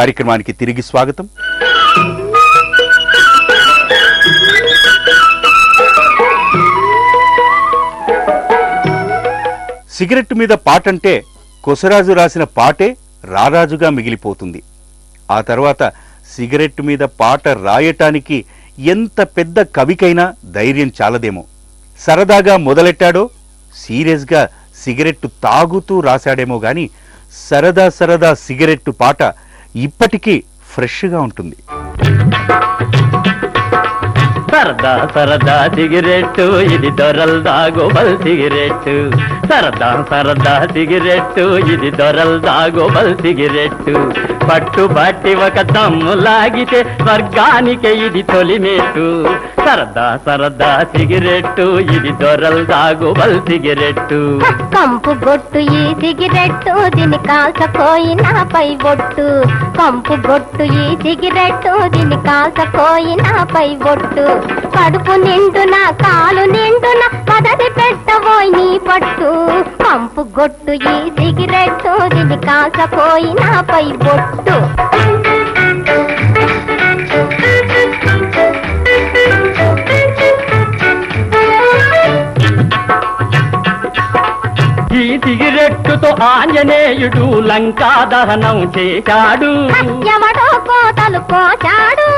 కార్యక్రమానికి తిరిగి స్వాగతం. సిగరెట్ మీద పాటంటే కొసరాజు రాసిన పాటే రారాజుగా మిగిలిపోతుంది. ఆ తర్వాత సిగరెట్ మీద పాట రాయటానికి ఎంత పెద్ద కవికైనా ధైర్యం చాలదేమో. సరదాగా మొదలెట్టాడో సీరియస్గా సిగరెట్టు తాగుతూ రాశాడేమో గాని సరదా సరదా సిగరెట్టు పాట ఇప్పటికీ ఫ్రెష్గా ఉంటుంది. సరదా సరదా సిగరెట్టు ఇది దొరల్దా గోబల్ సిగరెట్టు. సరదా సరదా సిగరెట్టు ఇది దొరల్దా గోబల్ సిగరెట్టు. పట్టు బట్టి ఒక దమ్ము లాగితే స్వర్గానికి ఇది తొలిమెట్టు. సరదా సరదా సిగరెట్టు ఇది దొరల్దా గోబల్ సిగరెట్టు. కంపు గొట్టు ఈ సిగరెట్టు దీని కాల్చకోయినా పై బొట్టు. కంపు గొట్టు ఈ సిగరెట్టు దీని కాల్చకోయినా పై బొట్టు. కడుపు నిండున కాలు నిండున పదది పెట్టబోయి నీ పట్టు. కంపు గొట్టు ఈ సిగరెట్టు దీని కాల్చకోయినా పై బొట్టు. ఈ సిగరెట్టుతో ఆంజనేయుడు లంకా దహనం చేశాడు. ఎవడో కోతలు కోశాడు.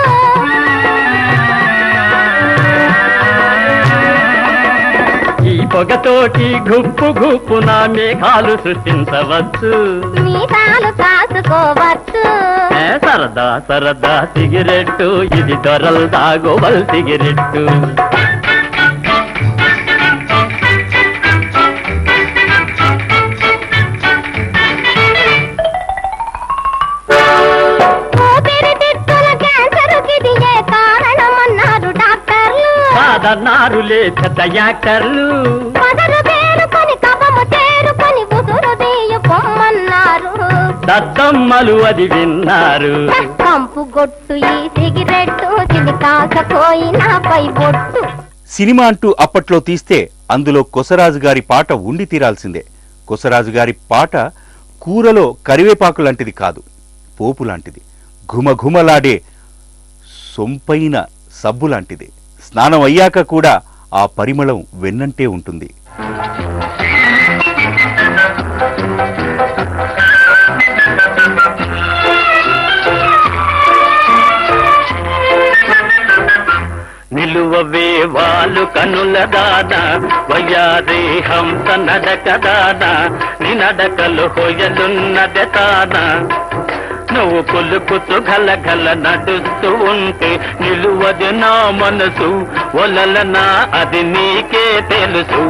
ఈ పొగతోటి గుప్పు గుప్పున మేఘాలు సృష్టించవచ్చు. మీసాలు కాసుకోవచ్చు. సరదా సరదా సిగరెట్టు ఇది దొరల్దా గోబల్ సిగరెట్టు. కాదన్నారులే పెద్ద యాక్టర్లు. దద్దమ్మలు అది విన్నారు. కంపు గొట్టు ఈ సిగరెట్టు దీని కాకపోయినా పై బొట్టు. సినిమా అంటూ అప్పట్లో తీస్తే అందులో కొసరాజు గారి పాట ఉండి తీరాల్సిందే. కొసరాజు గారి పాట కూరలో కరివేపాకు లాంటిది కాదు, పోపు లాంటిది. ఘుమఘుమలాడే సొంపైన సబ్బు లాంటిది. స్నానం అయ్యాక కూడా ఆ పరిమళం వెన్నంటే ఉంటుంది. నిలువవే వాళ్ళు కనుల దాన వయ్యారే హంస నడక దాన నీ నడకలు హొయలున్నదే తాన. నువ్వు పులుకుతూ గలగల నడుస్తూ ఉంటే నిలువది నా మనసు ఒలలనా అది నీకే తెలుసు.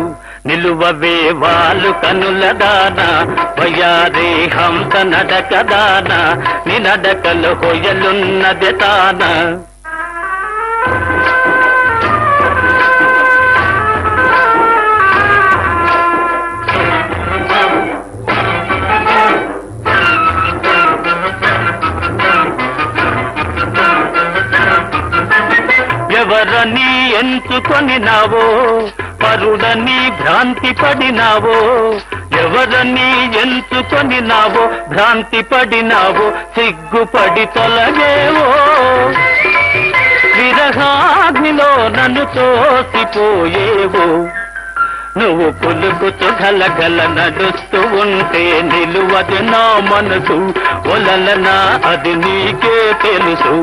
నిలువవే వాళ్ళు కనుల దాన వయ్యారే హంస నడక దాన నీ నడకలు హొయలున్నదే తాన. ఎవరని ఎంచుకొనినావో పరుడని భ్రాంతి పడినావో. ఎవరని ఎంచుకొనినావో భ్రాంతి పడినావో సిగ్గుపడి తొలగేవో. విరహాగ్నిలో నన్ను తోసిపోయేవో. నువ్వు పులుకుతూ గలగల నడుస్తూ ఉంటే నిలువది నా మనసు ఒలలనా అది నీకే తెలుసు.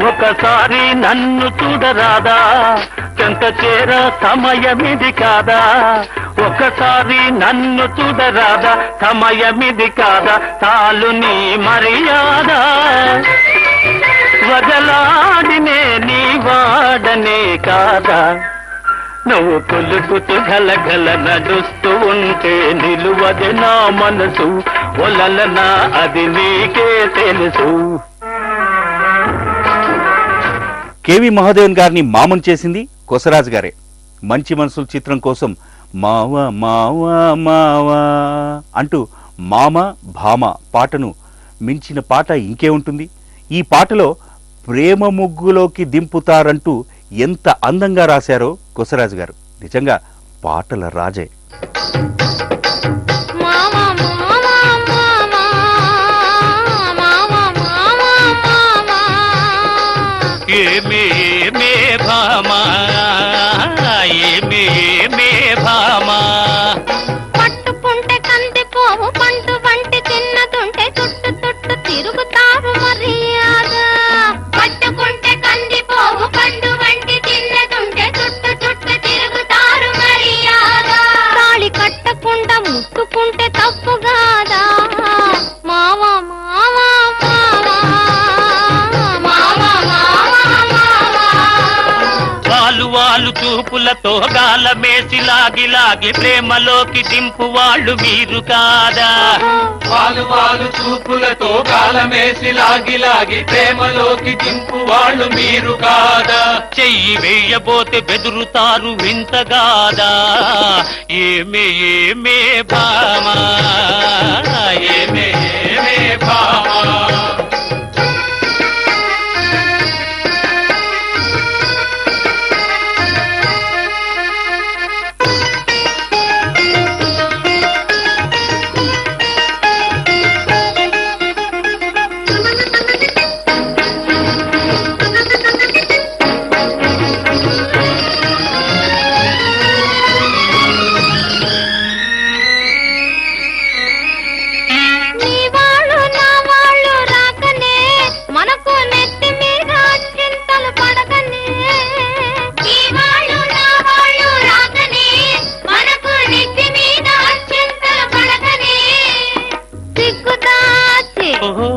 ఒకసారి నన్ను చూడరాదా చెంత చేర సమయమిది కాదా. ఒకసారి నన్ను చూడరాదా సమయమిది కాదా. తాలు నీ మర్యాద వదలాడినే నీ వాడనే కాదా. నువ్వు పులుకుతూ గలగల నడుస్తూ ఉంటే నిలువది నా మనసు ఒలలనా అది నీకే తెలుసు. కేవి మహాదేవన్ గారిని మామం చేసింది కొసరాజు గారే. మంచి మనసుల చిత్రం కోసం మావా మావా మావా అంటూ మామ భామ పాటను మించిన పాట ఇంకే ఉంటుంది? ఈ పాటలో ప్రేమ ముగ్గులోకి దింపుతారంటూ ఎంత అందంగా రాశారో కొసరాజు గారు. నిజంగా పాటల రాజే. ఏమే భామా ఏమే భామా పట్టుకుంటే కందిపోవు పండు వంటి తిన్నదుంటే చుట్టు చుట్టు తిరుగుతారు మర్యాద. పట్టుకుంటే కందిపోవు పండు వంటి తిన్నదుంటే చుట్టు చుట్టు తిరుగుతారు మర్యాద. తాళి కట్టకుండా ముట్టుకుంటే తప్పు కాదా మావా మావా వాలు చూపులతో గాలమేసి లాగి లాగి ప్రేమలోకి దింపు వాళ్ళు మీరు కాదా? వాలు చూపులతో గాలమేసి లాగి లాగి ప్రేమలోకి దింపు వాళ్ళు మీరు కాదా? చెయ్యి వేయబోతే బెదురుతారు వింతగాదా? ఏమే భామా ఏమే భామా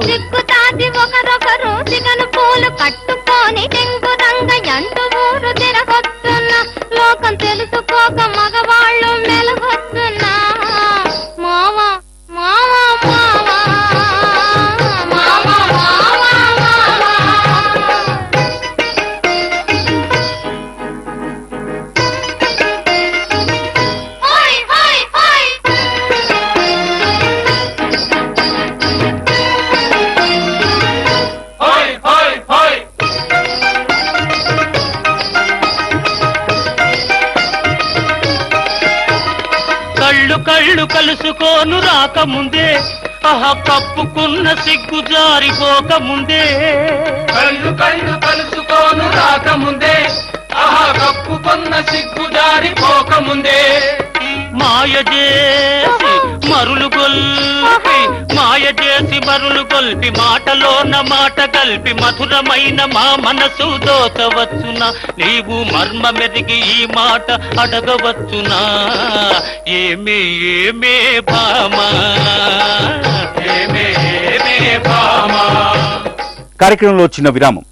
సిగ్గుతాది ఒకరొకరు సిగను పూలు కట్టుకొని టెంగు రంగ ఎంటు ఊరు తిరగొస్తున్నా. లోకం తెలుసుకోక మగవాళ్ళు మెలగొస్తున్నా. మావా మావా మావా మావా మావా హోయ్ హోయ్ హోయ్ కళ్ళు కలుసుకోను రాకముందే కప్పుకున్న సిగ్గు జారిపోకముందే. కళ్ళు కలుసుకోను రాకముందే కప్పుకున్న సిగ్గు జారిపోకముందే. మాయ చేసి మరులు గొల్పి మాటలోన మాట కలిపి మధురమైన మా మనసు దోచవచ్చునా? నీవు మర్మ మెదిగి ఈ మాట అడగవచ్చునా? ఏమే భామా ఏమే భామా. కార్యక్రమంలో చిన్న విరామం.